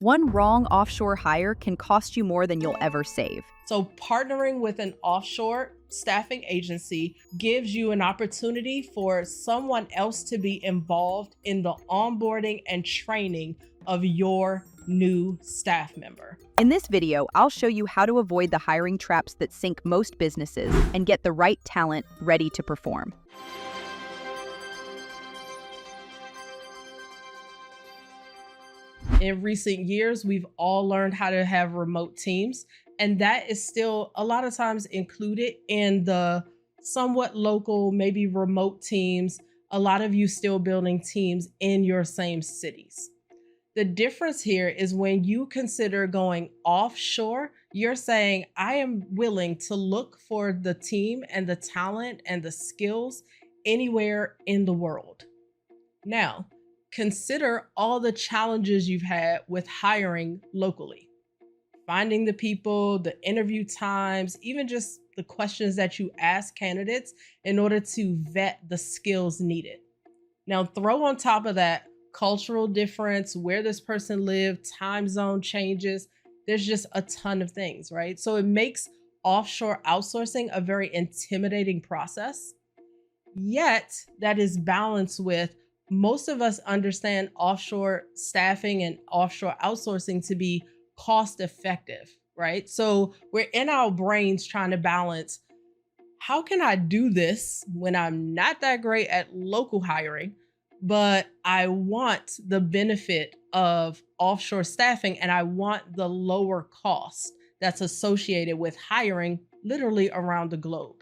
One wrong offshore hire can cost you more than you'll ever save. So partnering with an offshore staffing agency gives you an opportunity for someone else to be involved in the onboarding and training of your new staff member. In this video, I'll show you how to avoid the hiring traps that sink most businesses and get the right talent ready to perform. In recent years, we've all learned how to have remote teams, and that is still a lot of times included in the somewhat local, maybe remote teams. A lot of you still building teams in your same cities. The difference here is when you consider going offshore, you're saying, I am willing to look for the team and the talent and the skills anywhere in the world. Now, consider all the challenges you've had with hiring locally. Finding the people, the interview times, even just the questions that you ask candidates in order to vet the skills needed. Now, throw on top of that cultural difference, where this person lived, time zone changes. There's just a ton of things, right? So it makes offshore outsourcing a very intimidating process. Yet that is balanced with most of us understand offshore staffing and offshore outsourcing to be cost effective, right? So we're in our brains trying to balance, how can I do this when I'm not that great at local hiring, but I want the benefit of offshore staffing and I want the lower cost that's associated with hiring literally around the globe.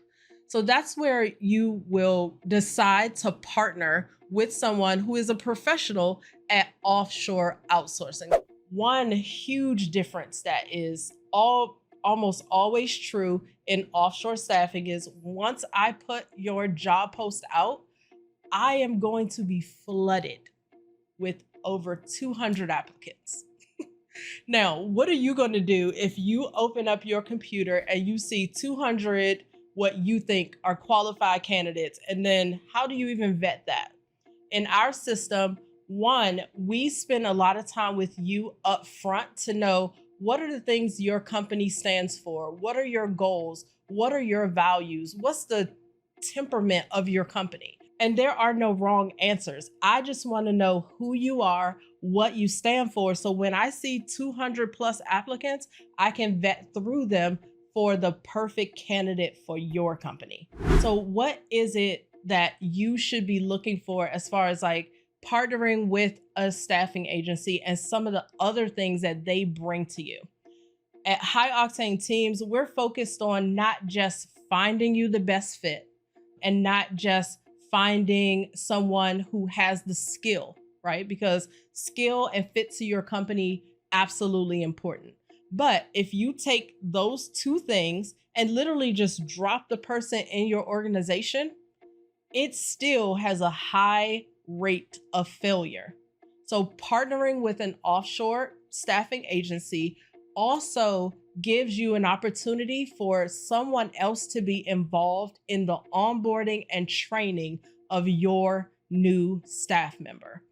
So that's where you will decide to partner with someone who is a professional at offshore outsourcing. One huge difference that is almost always true in offshore staffing is once I put your job post out, I am going to be flooded with over 200 applicants. Now, what are you going to do if you open up your computer and you see 200 what you think are qualified candidates? And then how do you even vet that? In our system, one, we spend a lot of time with you up front to know what are the things your company stands for? What are your goals? What are your values? What's the temperament of your company? And there are no wrong answers. I just want to know who you are, what you stand for. So when I see 200 plus applicants, I can vet through them for the perfect candidate for your company. So what is it that you should be looking for as far as like partnering with a staffing agency and some of the other things that they bring to you? At High Octane Teams, we're focused on not just finding you the best fit and not just finding someone who has the skill, right? Because skill and fit to your company, absolutely important. But if you take those two things and literally just drop the person in your organization, it still has a high rate of failure. So partnering with an offshore staffing agency also gives you an opportunity for someone else to be involved in the onboarding and training of your new staff member.